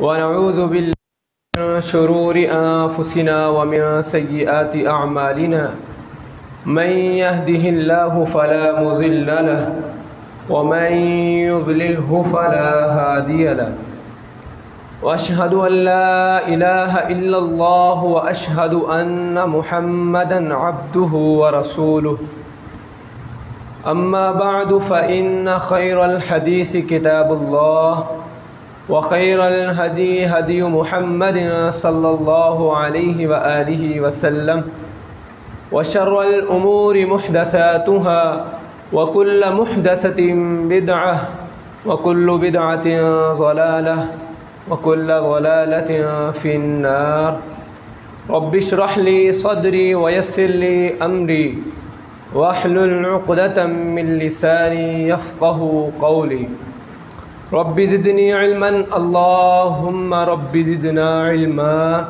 ونعوذ بالله من شرور أنفسنا ومن سيئات أعمالنا من يهده الله فلا مضل له ومن يضلله فلا هادي له وأشهد أن لا إله إلا الله وأشهد أن محمدًا عبده ورسوله أما بعد فإن خير الحديث كتاب الله وخير الهدي هدي محمد صلى الله عليه وآله وسلم وشر الأمور محدثاتها وكل محدثة بدعة وكل بدعة ضلالة وكل ضلالة في النار رب اشرح لي صدري ويسر لي أمري واحلل عقدة من لساني يفقه قولي رب زدني علما اللهم رب زدنا علما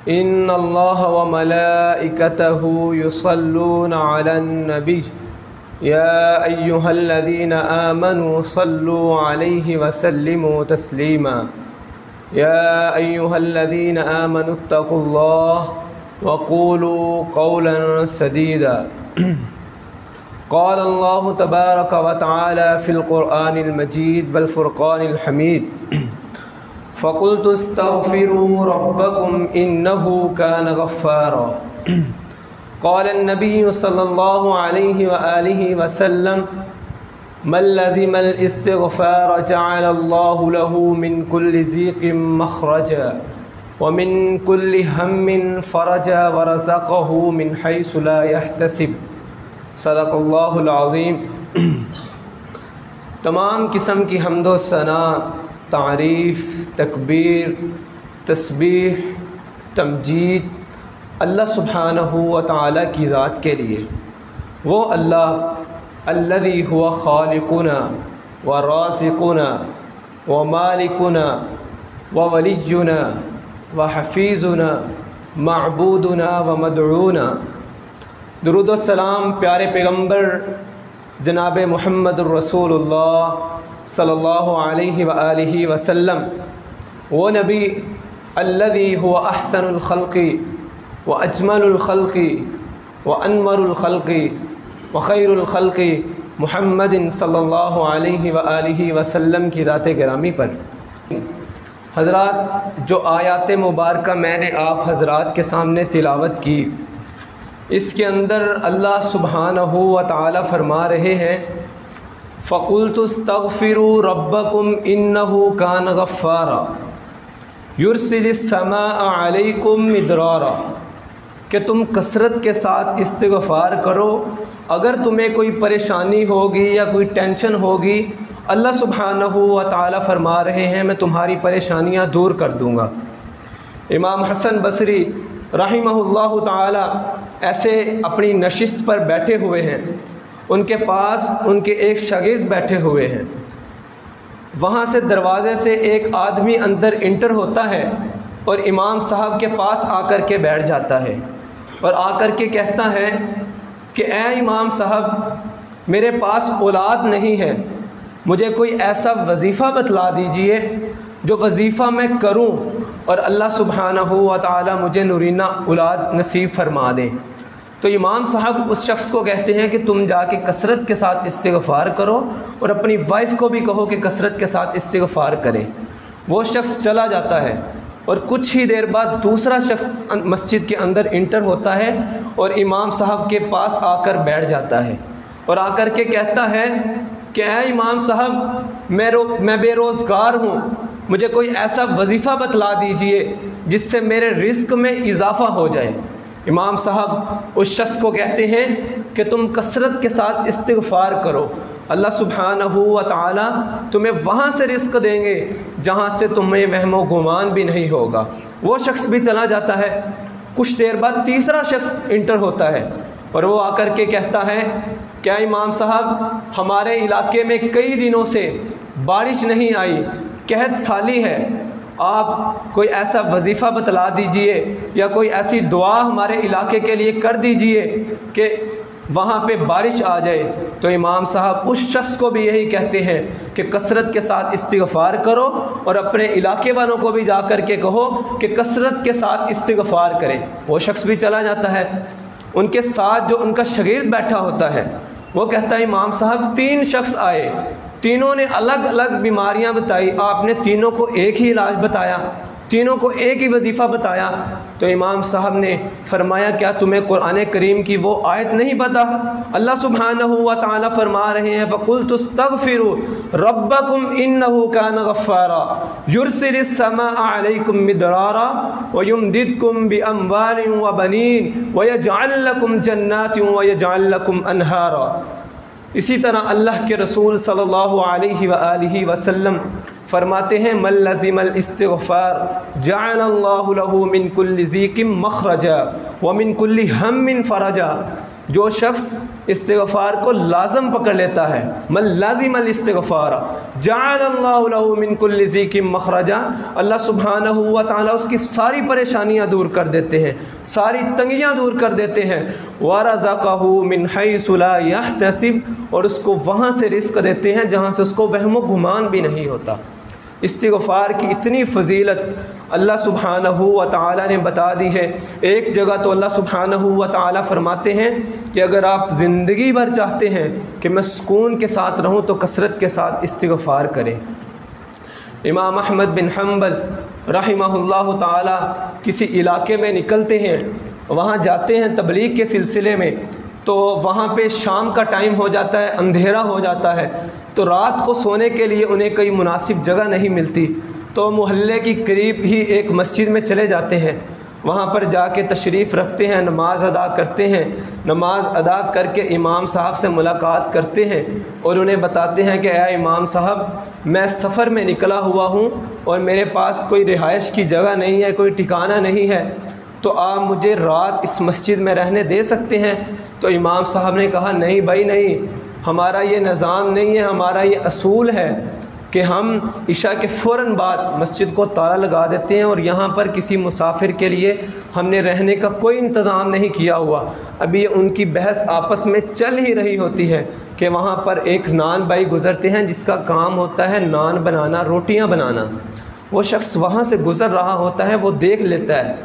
إن الله وملائكته يصلون على النبي يا أيها الذين آمنوا صلوا عليه وسلموا تسليما يا أيها الذين آمنوا اتقوا الله وقولوا قولا سديدا قال الله تبارك وتعالى في القرآن المجيد والفرقان الحميد فقلت استغفروا ربكم إنه كان غفارا قال النبي صلى الله عليه وآله وسلم من لزم الاستغفار جعل الله له من كل ضيق مخرجا ومن كل هم فرجا ورزقه من حيث لا يحتسب صدق اللہ العظیم۔ تمام قسم کی حمد و ثنا، تعریف، تکبیر، تسبیح، تمجید اللہ سبحانہ و تعالی کی ذات کے لیے۔ وہ اللہ الذی هو خالقنا ورازقنا ومالکنا وولینا وحفیظنا معبودنا ومدعونا۔ درود و سلام پیارے پیغمبر جناب محمد الرسول اللہ صلی اللہ علیہ وآلہ وسلم، وہ نبی الذی هو احسن الخلق واجمل الخلق وانور الخلق وخیر الخلق محمد صلی اللہ علیہ وآلہ وسلم کی ذات گرامی پر۔ حضرات، جو آیات مبارکہ میں نے آپ حضرات کے سامنے تلاوت کی، اس کے اندر اللہ سبحانہ و تعالی فرما رہے ہیں فَقُلْتُ اسْتَغْفِرُوا رَبَّكُمْ إِنَّهُ كَانَ غَفَّارًا يُرْسِلِ السَّمَاءَ عَلَيْكُمْ مِدْرَارًا، کہ تم کثرت کے ساتھ استغفار کرو۔ اگر تمہیں کوئی پریشانی ہوگی یا کوئی ٹینشن ہوگی، اللہ سبحانہ و تعالی فرما رہے ہیں میں تمہاری پریشانیاں دور کر دوں گا۔ امام حسن بصری رحمہ اللہ تعالی ایسے اپنی نشست پر بیٹھے ہوئے ہیں، ان کے پاس ان کے ایک شاگرد بیٹھے ہوئے ہیں۔ وہاں سے دروازے سے ایک آدمی اندر انٹر ہوتا ہے اور امام صاحب کے پاس آ کر کے بیٹھ جاتا ہے اور آ کر کے کہتا ہے کہ اے امام صاحب، میرے پاس اولاد نہیں ہے، مجھے کوئی ایسا وظیفہ بتلا دیجئے جو وظیفہ میں کروں اور اللہ سبحانہ و تعالی مجھے نورینہ اولاد نصیب فرما دیں۔ تو امام صاحب اس شخص کو کہتے ہیں کہ تم جا کے کثرت کے ساتھ استغفار کرو اور اپنی وائف کو بھی کہو کہ کثرت کے ساتھ استغفار کرے۔ وہ شخص چلا جاتا ہے اور کچھ ہی دیر بعد دوسرا شخص مسجد کے اندر انٹر ہوتا ہے اور امام صاحب کے پاس آ کر بیٹھ جاتا ہے اور آ کر کے کہتا ہے کہ اے امام صاحب، میں بے روزگار ہوں، مجھے کوئی ایسا وظیفہ بتلا دیجئے جس سے میرے رزق میں اضافہ ہو جائے۔ امام صاحب اس شخص کو کہتے ہیں کہ تم کثرت کے ساتھ استغفار کرو، اللہ سبحانہ و تعالی تمہیں وہاں سے رزق دیں گے جہاں سے تمہیں وہم و گمان بھی نہیں ہوگا۔ وہ شخص بھی چلا جاتا ہے۔ کچھ دیر بعد تیسرا شخص انٹر ہوتا ہے اور وہ آ کر کے کہتا ہے کیا امام صاحب، ہمارے علاقے میں کئی دنوں سے بارش نہیں آئی، قحط سالی ہے، آپ کوئی ایسا وظیفہ بتلا دیجئے یا کوئی ایسی دعا ہمارے علاقے کے لیے کر دیجئے کہ وہاں پہ بارش آ جائے تو امام صاحب اس شخص کو بھی یہی کہتے ہیں کہ کثرت کے ساتھ استغفار کرو، اور اپنے علاقے والوں کو بھی جا کر کے کہو کہ کثرت کے ساتھ استغفار کریں۔ وہ شخص بھی چلا جاتا ہے، ان کے ساتھ جو ان کا شاگرد بیٹھا ہوتا ہے وہ کہتا ہے امام صاحب 3 شخص آئے، تینوں نے الگ الگ بیماریاں بتائی، آپ نے تینوں کو ایک ہی علاج بتایا، تینوں کو ایک ہی وظیفہ بتایا۔ تو امام صاحب نے فرمایا کیا تمہیں قرآن کریم کی وہ آیت نہیں پتہ؟ اللہ سبحانہ و تعالی فرما رہے ہیں فَقُلْتُ اسْتَغْفِرُوا رَبَّكُمْ إِنَّهُ كَانَ غَفَّارًا يُرْسِلِ السَّمَاءَ عَلَيْكُمْ مِدْرَارًا وَيُمْدِدْكُمْ بِأَمْوَالٍ وَبَنِينَ وَيَجْعَلْ لَكُمْ جَنَّاتٍ وَيَجْعَلْ لَكُمْ أَنْهَارًا۔ اسی طرح اللہ کے رسول صلی اللہ علیہ وآلہ وسلم فرماتے ہیں من لزم الاستغفار جعل اللہ له من كل ضیق مخرجا ومن كل ہم فرجا۔ جو شخص استغفار کو لازم پکڑ لیتا ہے، من لازم الاستغفار جعل اللہ له من كل ضیق مخرجا، اللہ سبحانہ و تعالیٰ اس کی ساری پریشانیاں دور کر دیتے ہیں، ساری تنگیاں دور کر دیتے ہیں۔ وَرَزَقَهُ مِنْ حَيْثُ لَا يَحْتَسِبُ، اور اس کو وہاں سے رزق دیتے ہیں جہاں سے اس کو وہم و گمان بھی نہیں ہوتا۔ استغفار کی اتنی فضیلت اللہ سبحانہ و تعالیٰ نے بتا دی ہے۔ ایک جگہ تو اللہ سبحانہ و تعالیٰ فرماتے ہیں کہ اگر آپ زندگی بھر چاہتے ہیں کہ میں سکون کے ساتھ رہوں تو کثرت کے ساتھ استغفار کریں۔ امام احمد بن حنبل رحمہ اللہ تعالیٰ کسی علاقے میں نکلتے ہیں، وہاں جاتے ہیں تبلیغ کے سلسلے میں، تو وہاں پہ شام کا ٹائم ہو جاتا ہے، اندھیرا ہو جاتا ہے، تو رات کو سونے کے لیے انہیں کوئی مناسب جگہ نہیں ملتی، تو محلے کی قریب ہی ایک مسجد میں چلے جاتے ہیں، وہاں پر جا کے تشریف رکھتے ہیں، نماز ادا کرتے ہیں، نماز ادا کر کے امام صاحب سے ملاقات کرتے ہیں اور انہیں بتاتے ہیں کہ اے امام صاحب میں سفر میں نکلا ہوا ہوں اور میرے پاس کوئی رہائش کی جگہ نہیں ہے، کوئی ٹھکانہ نہیں ہے، تو آپ مجھے رات اس مسجد میں رہنے دے سکتے ہیں؟ تو امام صاحب نے کہا نہیں بھائی نہیں، ہمارا یہ نظام نہیں ہے، ہمارا یہ اصول ہے کہ ہم عشاء کے فوراً بعد مسجد کو تالا لگا دیتے ہیں، اور یہاں پر کسی مسافر کے لیے ہم نے رہنے کا کوئی انتظام نہیں کیا ہوا۔ ابھی ان کی بحث آپس میں چل ہی رہی ہوتی ہے کہ وہاں پر ایک نان بھائی گزرتے ہیں جس کا کام ہوتا ہے نان بنانا، روٹیاں بنانا۔ وہ شخص وہاں سے گزر رہا ہوتا ہے، وہ دیکھ لیتا ہے،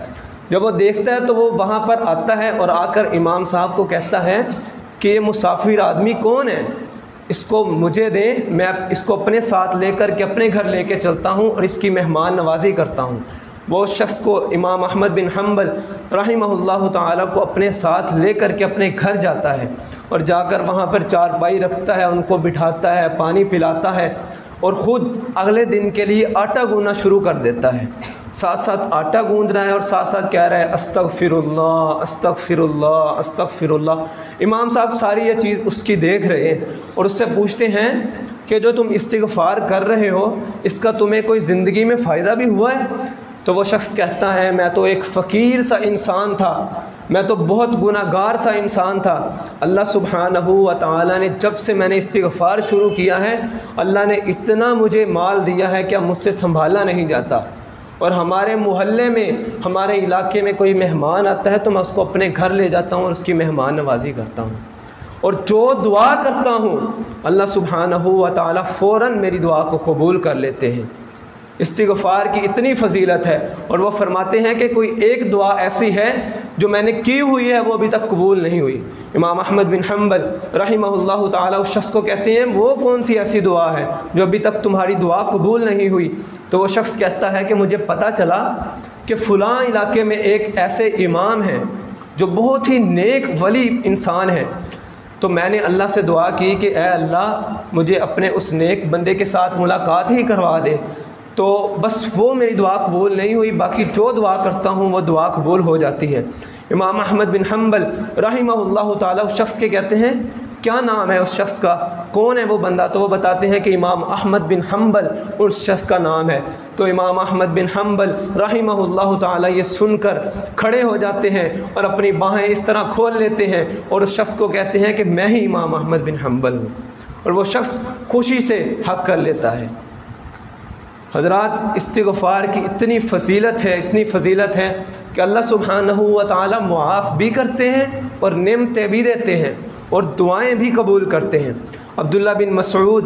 جب وہ دیکھتا ہے تو وہ وہاں پر آتا ہے اور آ کر امام صاحب کو کہتا ہے کہ یہ مسافر آدمی کون ہے، اس کو مجھے دیں، میں اس کو اپنے ساتھ لے کر کے اپنے گھر لے کے چلتا ہوں اور اس کی مہمان نوازی کرتا ہوں۔ وہ شخص کو امام احمد بن حنبل رحمہ اللہ تعالیٰ کو اپنے ساتھ لے کر کے اپنے گھر جاتا ہے اور جا کر وہاں پر چارپائی رکھتا ہے، ان کو بٹھاتا ہے، پانی پلاتا ہے اور خود اگلے دن کے لیے آٹا گونا شروع کر دیتا ہے۔ ساتھ ساتھ آٹا گوندھ رہا ہے اور ساتھ ساتھ کہہ رہا ہے استغفر اللہ استغفر اللہ استغفر اللہ۔ امام صاحب ساری یہ چیز اس کی دیکھ رہے ہیں اور اس سے پوچھتے ہیں کہ جو تم استغفار کر رہے ہو اس کا تمہیں کوئی زندگی میں فائدہ بھی ہوا ہے؟ تو وہ شخص کہتا ہے میں تو ایک فقیر سا انسان تھا، میں تو بہت گناہ گار سا انسان تھا، اللہ سبحانہ و تعالیٰ نے جب سے میں نے استغفار شروع کیا ہے اللہ نے اتنا مجھے مال دیا ہے کہ اب مجھ سے سنبھالا نہیں جاتا، اور ہمارے محلے میں ہمارے علاقے میں کوئی مہمان آتا ہے تو میں اس کو اپنے گھر لے جاتا ہوں اور اس کی مہمان نوازی کرتا ہوں، اور جو دعا کرتا ہوں اللہ سبحانہ و تعالیٰ فوراً میری دعا کو قبول کر لیتے ہیں۔ استغفار کی اتنی فضیلت ہے، اور وہ فرماتے ہیں کہ کوئی ایک دعا ایسی ہے جو میں نے کی ہوئی ہے وہ ابھی تک قبول نہیں ہوئی۔ امام احمد بن حنبل رحمہ اللہ تعالیٰ اس شخص کو کہتے ہیں وہ کون سی ایسی دعا ہے جو ابھی تک تمہاری دعا قبول نہیں ہوئی؟ تو وہ شخص کہتا ہے کہ مجھے پتہ چلا کہ فلاں علاقے میں ایک ایسے امام ہیں جو بہت ہی نیک ولی انسان ہے، تو میں نے اللہ سے دعا کی کہ اے اللہ مجھے اپنے اس نیک بندے کے ساتھ ملاقات ہی کروا دے، تو بس وہ میری دعا قبول نہیں ہوئی، باقی جو دعا کرتا ہوں وہ دعا قبول ہو جاتی ہے۔ امام احمد بن حنبل رحمہ اللہ تعالیٰ اس شخص کے کہتے ہیں کیا نام ہے اس شخص کا، کون ہے وہ بندہ؟ تو وہ بتاتے ہیں کہ امام احمد بن حنبل اس شخص کا نام ہے۔ تو امام احمد بن حنبل رحمہ اللہ تعالیٰ یہ سن کر کھڑے ہو جاتے ہیں اور اپنی باہیں اس طرح کھول لیتے ہیں اور اس شخص کو کہتے ہیں کہ میں ہی امام احمد بن حنبل ہوں، اور وہ شخص خوشی سے حق کر لیتا ہے۔ حضرات استغفار کی اتنی فضیلت ہے، اتنی فضیلت ہے کہ اللہ سبحانہ و تعالیٰ معاف بھی کرتے ہیں اور نعمتیں بھی دیتے ہیں، اور دعائیں بھی قبول کرتے ہیں۔ عبداللہ بن مسعود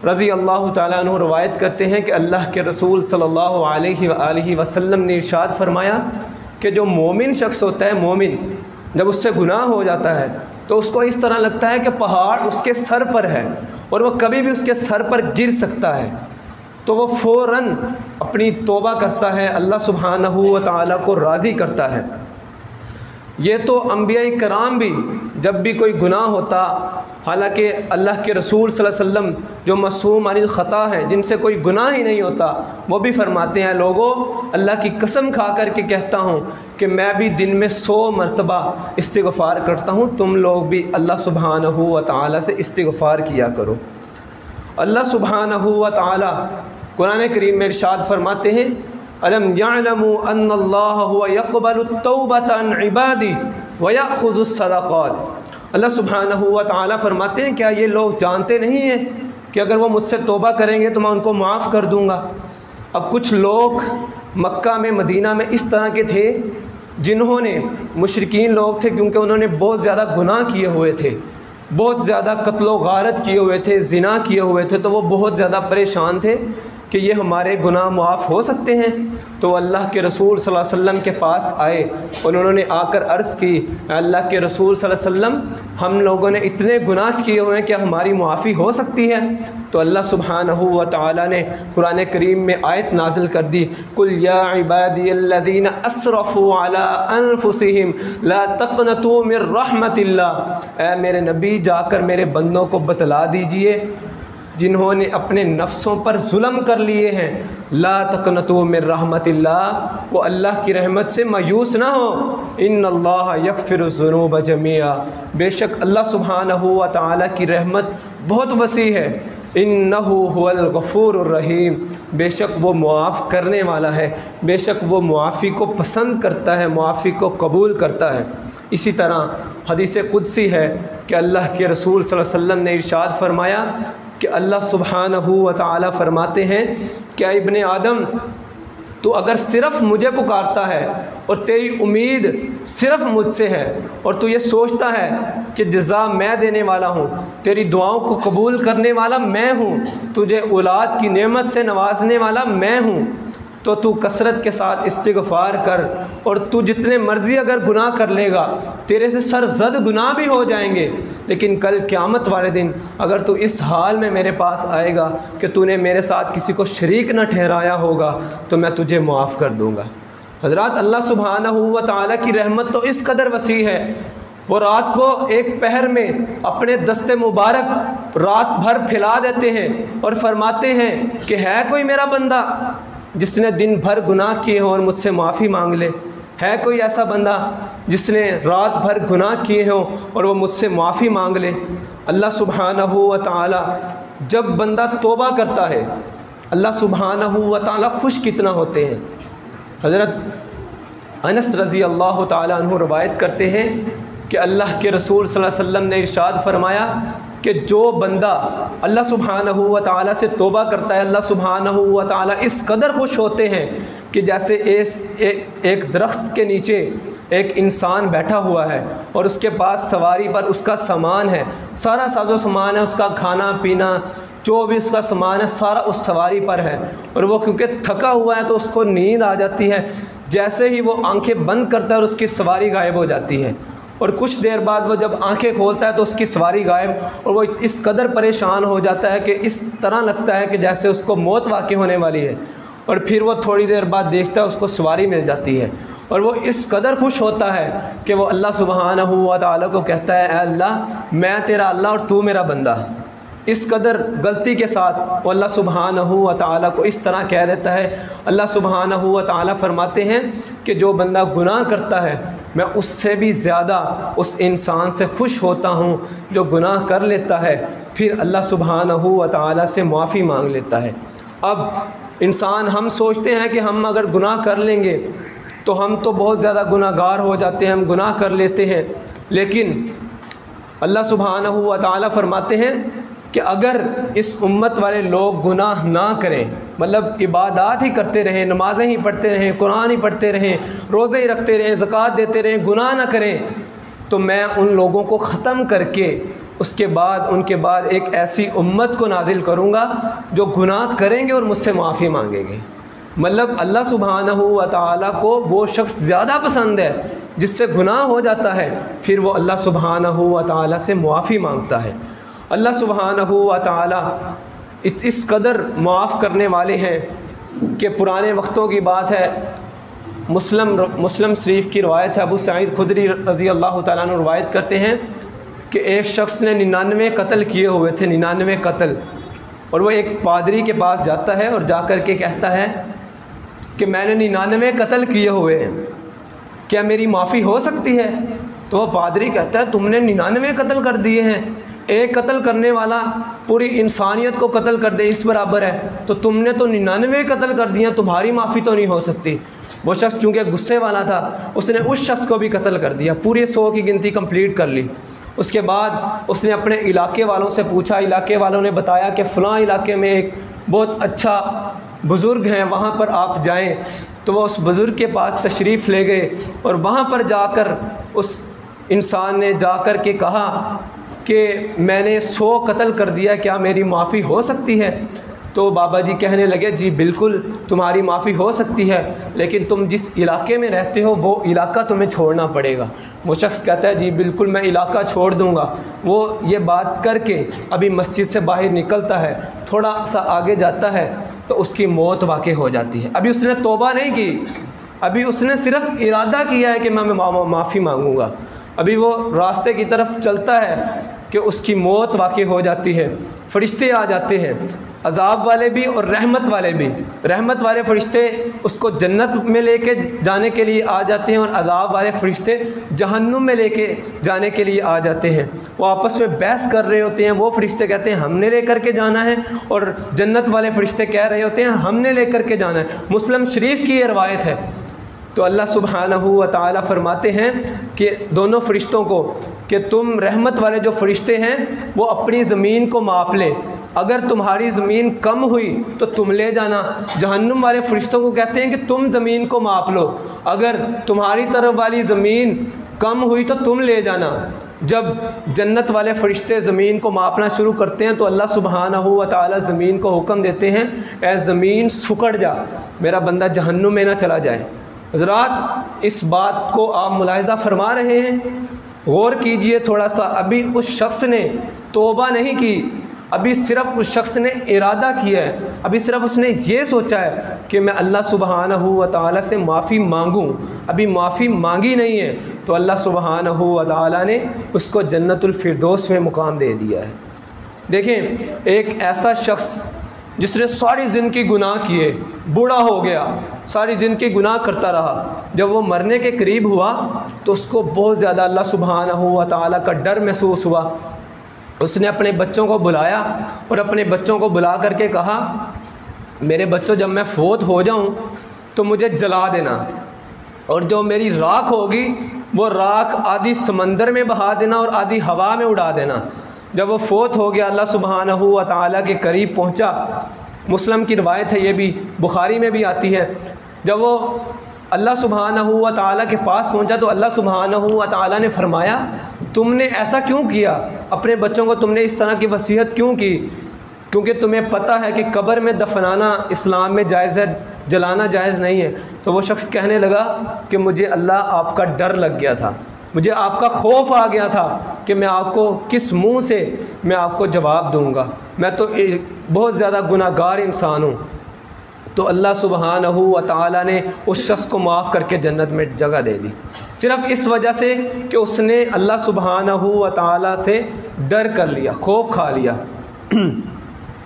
رضی اللہ تعالیٰ عنہ روایت کرتے ہیں کہ اللہ کے رسول صلی اللہ علیہ وآلہ وسلم نے ارشاد فرمایا کہ جو مومن شخص ہوتا ہے، مومن جب اس سے گناہ ہو جاتا ہے تو اس کو اس طرح لگتا ہے کہ پہاڑ اس کے سر پر ہے اور وہ کبھی بھی اس کے سر پر گر سکتا ہے، تو وہ فوراً اپنی توبہ کرتا ہے، اللہ سبحانہ و تعالیٰ کو راضی کرتا ہے۔ یہ تو انبیاء کرام بھی جب بھی کوئی گناہ ہوتا، حالانکہ اللہ کے رسول صلی اللہ علیہ وسلم جو معصوم عن الخطا ہیں، جن سے کوئی گناہ ہی نہیں ہوتا، وہ بھی فرماتے ہیں لوگوں اللہ کی قسم کھا کر کے کہتا ہوں کہ میں بھی دن میں 100 مرتبہ استغفار کرتا ہوں، تم لوگ بھی اللہ سبحانہ و تعالیٰ سے استغفار کیا کرو۔ اللہ سبحانہ و تعالیٰ قرآن کریم میں ارشاد فرماتے ہیں الم یعلموا ان اللہ هو یقبل التوبۃ عن عبادی ویأخذ الصدقات۔ اللہ سبحانہ و تعالیٰ فرماتے ہیں کیا یہ لوگ جانتے نہیں ہیں کہ اگر وہ مجھ سے توبہ کریں گے تو میں ان کو معاف کر دوں گا۔ اب کچھ لوگ مکہ میں، مدینہ میں اس طرح کے تھے جنہوں نے، مشرکین لوگ تھے کیونکہ انہوں نے بہت زیادہ گناہ کیے ہوئے تھے، بہت زیادہ قتل و غارت کیے ہوئے تھے، زنا کیے ہوئے تھے، تو وہ بہت زیادہ پریشان تھے کہ یہ ہمارے گناہ معاف ہو سکتے ہیں۔ تو اللہ کے رسول صلی اللہ علیہ وسلم کے پاس آئے اور انہوں نے آ کر عرض کی اللہ کے رسول صلی اللہ علیہ وسلم ہم لوگوں نے اتنے گناہ کیے ہوئے ہیں کہ ہماری معافی ہو سکتی ہے؟ تو اللہ سبحانہ و تعالیٰ نے قرآن کریم میں آیت نازل کر دی قل یا عبادی الذین اسرفوا علی انفسہم لا تقنطوا من رحمت اللہ، اے میرے نبی جا کر میرے بندوں کو بتلا دیجئے جنہوں نے اپنے نفسوں پر ظلم کر لیے ہیں، لا تقنطوا من رحمت اللہ، وہ اللہ کی رحمت سے مایوس نہ ہو، ان اللہ یغفر الذنوب جميعا، بے شک اللہ سبحانہ و تعالیٰ کی رحمت بہت وسیع ہے، انہ هو الغفور الرحیم، بے شک وہ معاف کرنے والا ہے، بے شک وہ معافی کو پسند کرتا ہے، معافی کو قبول کرتا ہے۔ اسی طرح حدیث قدسی ہے کہ اللہ کے رسول صلی اللہ علیہ وسلم نے ارشاد فرمایا کہ اللہ سبحانہ و تعالیٰ فرماتے ہیں کہ اے ابن آدم تو اگر صرف مجھے پکارتا ہے اور تیری امید صرف مجھ سے ہے اور تو یہ سوچتا ہے کہ جزا میں دینے والا ہوں، تیری دعاؤں کو قبول کرنے والا میں ہوں، تجھے اولاد کی نعمت سے نوازنے والا میں ہوں، تو کثرت کے ساتھ استغفار کر، اور تو جتنے مرضی اگر گناہ کر لے گا تیرے سے سرزد گناہ بھی ہو جائیں گے، لیکن کل قیامت والے دن اگر تو اس حال میں میرے پاس آئے گا کہ تو نے میرے ساتھ کسی کو شریک نہ ٹھہرایا ہوگا تو میں تجھے معاف کر دوں گا۔ حضرات اللہ سبحانہ و تعالیٰ کی رحمت تو اس قدر وسیع ہے، وہ رات کو ایک پہر میں اپنے دست مبارک رات بھر پھیلا دیتے ہیں اور فرماتے ہیں کہ ہے کوئی میرا بندہ جس نے دن بھر گناہ کیے ہوں اور مجھ سے معافی مانگ لے؟ ہے کوئی ایسا بندہ جس نے رات بھر گناہ کیے ہوں اور وہ مجھ سے معافی مانگ لے؟ اللہ سبحانہ و تعالیٰ جب بندہ توبہ کرتا ہے اللہ سبحانہ و تعالیٰ خوش کتنا ہوتے ہیں۔ حضرت انس رضی اللہ تعالیٰ عنہ روایت کرتے ہیں کہ اللہ کے رسول صلی اللہ علیہ وسلم نے ارشاد فرمایا کہ جو بندہ اللہ سبحانہ و تعالیٰ سے توبہ کرتا ہے اللہ سبحانہ و تعالیٰ اس قدر خوش ہوتے ہیں کہ جیسے ایک درخت کے نیچے ایک انسان بیٹھا ہوا ہے اور اس کے پاس سواری پر اس کا سامان ہے، سارا ساز و سامان ہے، اس کا کھانا پینا جو بھی اس کا سامان ہے سارا اس سواری پر ہے، اور وہ کیونکہ تھکا ہوا ہے تو اس کو نیند آ جاتی ہے، جیسے ہی وہ آنکھیں بند کرتا ہے اور اس کی سواری غائب ہو جاتی ہے، اور کچھ دیر بعد وہ جب آنکھیں کھولتا ہے تو اس کی سواری غائب، اور وہ اس قدر پریشان ہو جاتا ہے کہ اس طرح لگتا ہے کہ جیسے اس کو موت واقع ہونے والی ہے، اور پھر وہ تھوڑی دیر بعد دیکھتا ہے اس کو سواری مل جاتی ہے، اور وہ اس قدر خوش ہوتا ہے کہ وہ اللہ سبحانہ و تعالیٰ کو کہتا ہے اے اللہ میں تیرا اللہ اور تو میرا بندہ۔ اس قدر غلطی کے ساتھ وہ اللہ سبحانہ و تعالیٰ کو اس طرح کہہ دیتا ہے۔ اللہ سبحانہ و تعالیٰ فرماتے ہیں کہ جو بندہ گناہ کرتا ہے میں اس سے بھی زیادہ اس انسان سے خوش ہوتا ہوں جو گناہ کر لیتا ہے پھر اللہ سبحانہ و تعالیٰ سے معافی مانگ لیتا ہے۔ اب انسان ہم سوچتے ہیں کہ ہم اگر گناہ کر لیں گے تو ہم تو بہت زیادہ گناہ گار ہو جاتے ہیں، ہم گناہ کر لیتے ہیں، لیکن اللہ سبحانہ و تعالیٰ فرماتے ہیں کہ اگر اس امت والے لوگ گناہ نہ کریں، مطلب عبادات ہی کرتے رہیں، نمازیں ہی پڑھتے رہیں، قرآن ہی پڑھتے رہیں، روزے ہی رکھتے رہیں، زکوٰۃ دیتے رہیں، گناہ نہ کریں، تو میں ان لوگوں کو ختم کر کے اس کے بعد ان کے بعد ایک ایسی امت کو نازل کروں گا جو گناہ کریں گے اور مجھ سے معافی مانگیں گے۔ مطلب اللہ سبحانہ و تعالیٰ کو وہ شخص زیادہ پسند ہے جس سے گناہ ہو جاتا ہے، پھر وہ اللہ سبحانہ و تعالیٰ سے معافی مانگتا ہے۔ اللہ سبحانہ و تعالیٰ اس قدر معاف کرنے والے ہیں کہ پرانے وقتوں کی بات ہے، مسلم شریف کی روایت ہے، ابو سعید خدری رضی اللہ تعالیٰ عنہ روایت کرتے ہیں کہ ایک شخص نے 99 قتل کیے ہوئے تھے، 99 قتل، اور وہ ایک پادری کے پاس جاتا ہے اور جا کر کے کہتا ہے کہ میں نے 99 قتل کیے ہوئے ہیں، کیا میری معافی ہو سکتی ہے؟ تو وہ پادری کہتا ہے تم نے 99 قتل کر دیے ہیں، ایک قتل کرنے والا پوری انسانیت کو قتل کر دے اس برابر ہے، تو تم نے تو 99 قتل کر دیا، تمہاری معافی تو نہیں ہو سکتی۔ وہ شخص چونکہ غصے والا تھا، اس نے اس شخص کو بھی قتل کر دیا، پورے 100 کی گنتی کمپلیٹ کر لی۔ اس کے بعد اس نے اپنے علاقے والوں سے پوچھا، علاقے والوں نے بتایا کہ فلاں علاقے میں ایک بہت اچھا بزرگ ہیں، وہاں پر آپ جائیں۔ تو وہ اس بزرگ کے پاس تشریف لے گئے اور وہاں پر جا کر اس انسان نے جا کر کے کہا کہ میں نے 100 قتل کر دیا، کیا میری معافی ہو سکتی ہے؟ تو بابا جی کہنے لگے جی بالکل تمہاری معافی ہو سکتی ہے، لیکن تم جس علاقے میں رہتے ہو وہ علاقہ تمہیں چھوڑنا پڑے گا۔ وہ شخص کہتا ہے جی بالکل میں علاقہ چھوڑ دوں گا۔ وہ یہ بات کر کے ابھی مسجد سے باہر نکلتا ہے، تھوڑا سا آگے جاتا ہے تو اس کی موت واقع ہو جاتی ہے۔ ابھی اس نے توبہ نہیں کی، ابھی اس نے صرف ارادہ کیا ہے کہ میں معافی مانگوں گا۔ ابھی وہ راستے کی طرف چلتا ہے کہ اس کی موت واقع ہو جاتی ہے۔ فرشتے آ جاتے ہیں، عذاب والے بھی اور رحمت والے بھی۔ رحمت والے فرشتے اس کو جنت میں لے کے جانے کے لیے آ جاتے ہیں اور عذاب والے فرشتے جہنم میں لے کے جانے کے لیے آ جاتے ہیں۔ وہ آپس میں بحث کر رہے ہوتے ہیں، وہ فرشتے کہتے ہیں ہم نے لے کر کے جانا ہے، اور جنت والے فرشتے کہہ رہے ہوتے ہیں ہم نے لے کر کے جانا ہے۔ مسلم شریف کی یہ روایت ہے۔ تو اللہ سبحانہ و تعالیٰ فرماتے ہیں کہ دونوں فرشتوں کو کہ تم رحمت والے جو فرشتے ہیں وہ اپنی زمین کو ماپ لیں، اگر تمہاری زمین کم ہوئی تو تم لے جانا۔ جہنم والے فرشتوں کو کہتے ہیں کہ تم زمین کو ماپ لو، اگر تمہاری طرف والی زمین کم ہوئی تو تم لے جانا۔ جب جنت والے فرشتے زمین کو ماپنا شروع کرتے ہیں تو اللہ سبحانہ و تعالیٰ زمین کو حکم دیتے ہیں اے زمین سکڑ جا، میرا بندہ جہنم میں نہ چلا جائے۔ حضرات اس بات کو آپ ملاحظہ فرما رہے ہیں، غور کیجئے تھوڑا سا۔ ابھی اس شخص نے توبہ نہیں کی، ابھی صرف اس شخص نے ارادہ کیا ہے، ابھی صرف اس نے یہ سوچا ہے کہ میں اللہ سبحانہ و تعالیٰ سے معافی مانگوں، ابھی معافی مانگی نہیں ہے تو اللہ سبحانہ و تعالیٰ نے اس کو جنت الفردوس میں مقام دے دیا ہے۔ دیکھیں ایک ایسا شخص جس نے ساری زندگی گناہ کیے، بوڑھا ہو گیا، ساری زندگی گناہ کرتا رہا، جب وہ مرنے کے قریب ہوا تو اس کو بہت زیادہ اللہ سبحانہ و تعالیٰ کا ڈر محسوس ہوا۔ اس نے اپنے بچوں کو بلایا اور اپنے بچوں کو بلا کر کے کہا میرے بچوں جب میں فوت ہو جاؤں تو مجھے جلا دینا، اور جو میری راکھ ہوگی وہ راکھ آدھی سمندر میں بہا دینا اور آدھی ہوا میں اڑا دینا۔ جب وہ فوت ہو گیا اللہ سبحانہ و تعالیٰ کے قریب پہنچا، مسلم کی روایت ہے، یہ بھی بخاری میں بھی آتی ہے، جب وہ اللہ سبحانہ و تعالیٰ کے پاس پہنچا تو اللہ سبحانہ و تعالیٰ نے فرمایا تم نے ایسا کیوں کیا، اپنے بچوں کو تم نے اس طرح کی وصیت کیوں کی؟ کیونکہ تمہیں پتہ ہے کہ قبر میں دفنانا اسلام میں جائز ہے، جلانا جائز نہیں ہے۔ تو وہ شخص کہنے لگا کہ مجھے اللہ آپ کا ڈر لگ گیا تھا، مجھے آپ کا خوف آ گیا تھا کہ میں آپ کو کس منہ سے میں آپ کو جواب دوں گا، میں تو بہت زیادہ گناہ گار انسان ہوں۔ تو اللہ سبحانہ و تعالیٰ نے اس شخص کو معاف کر کے جنت میں جگہ دے دی، صرف اس وجہ سے کہ اس نے اللہ سبحانہ و تعالیٰ سے ڈر کر لیا، خوف کھا لیا۔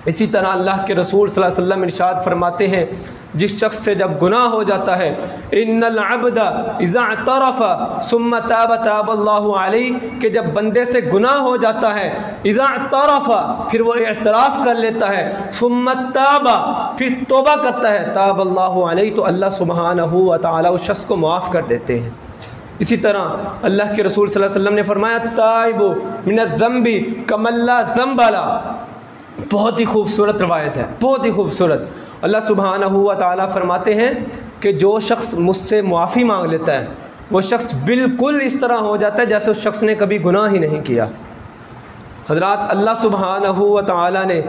اسی طرح اللہ کے رسول صلی اللہ علیہ وسلم ارشاد فرماتے ہیں جس شخص سے جب گناہ ہو جاتا ہے ان العبد اذا اعترف ثم تاب تاب اللہ علیہ، کہ جب بندے سے گناہ ہو جاتا ہے اذا اعترف پھر وہ اعتراف کر لیتا ہے، ثم تاب پھر توبہ کرتا ہے، تاب اللہ علیہ تو اللہ سبحانہ و تعالیٰ اس شخص کو معاف کر دیتے ہیں۔ اسی طرح اللہ کے رسول صلی اللہ علیہ وسلم نے فرمایا تائب من الذنب کمن لا ذنب له، بہت ہی خوبصورت روایت ہے، بہت ہی خوبصورت۔ اللہ سبحانہ و تعالیٰ فرماتے ہیں کہ جو شخص مجھ سے معافی مانگ لیتا ہے، وہ شخص بالکل اس طرح ہو جاتا ہے جیسے اس شخص نے کبھی گناہ ہی نہیں کیا۔ حضرات اللہ سبحانہ و تعالی نے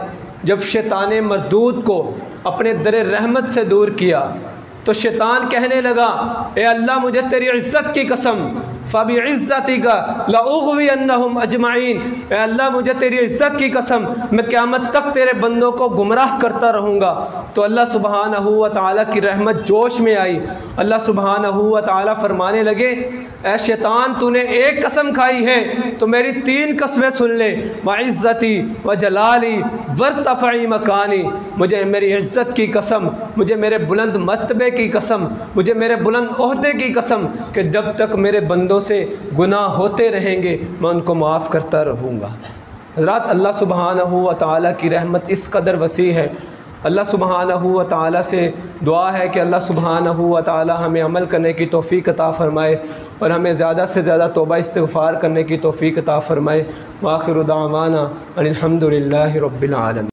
جب شیطان مردود کو اپنے در رحمت سے دور کیا تو شیطان کہنے لگا اے اللہ مجھے تیری عزت کی قسم فَبِعِزَّتِكَ لَأُغْوِيَنَّهُمْ أَجْمَعِينَ، اے اللہ مجھے تیری عزت کی قسم میں قیامت تک تیرے بندوں کو گمراہ کرتا رہوں گا۔ تو اللہ سبحانہ و تعالیٰ کی رحمت جوش میں آئی، اللہ سبحانہ و تعالیٰ فرمانے لگے اے شیطان تو نے ایک قسم کھائی ہے تو میری 3 قسمیں سن لے، وَعِزَّتِي وَجَلَالِي وَارْتَفَعِ مَكَانِي، مجھے میری عزت کی قسم، مجھے میرے بلند مرتبے کی قسم، مجھے میرے بلند عہدے کی قسم کہ جب تک میرے بندوں سے گناہ ہوتے رہیں گے میں ان کو معاف کرتا رہوں گا۔ حضرات اللہ سبحانہ و تعالیٰ کی رحمت اس قدر وسیع ہے، اللہ سبحانہ و تعالیٰ سے دعا ہے کہ اللہ سبحانہ و تعالیٰ ہمیں عمل کرنے کی توفیق عطا فرمائے اور ہمیں زیادہ سے زیادہ توبہ استغفار کرنے کی توفیق عطا فرمائے۔ وآخر دعوانا ان الحمد للہ رب العالمین۔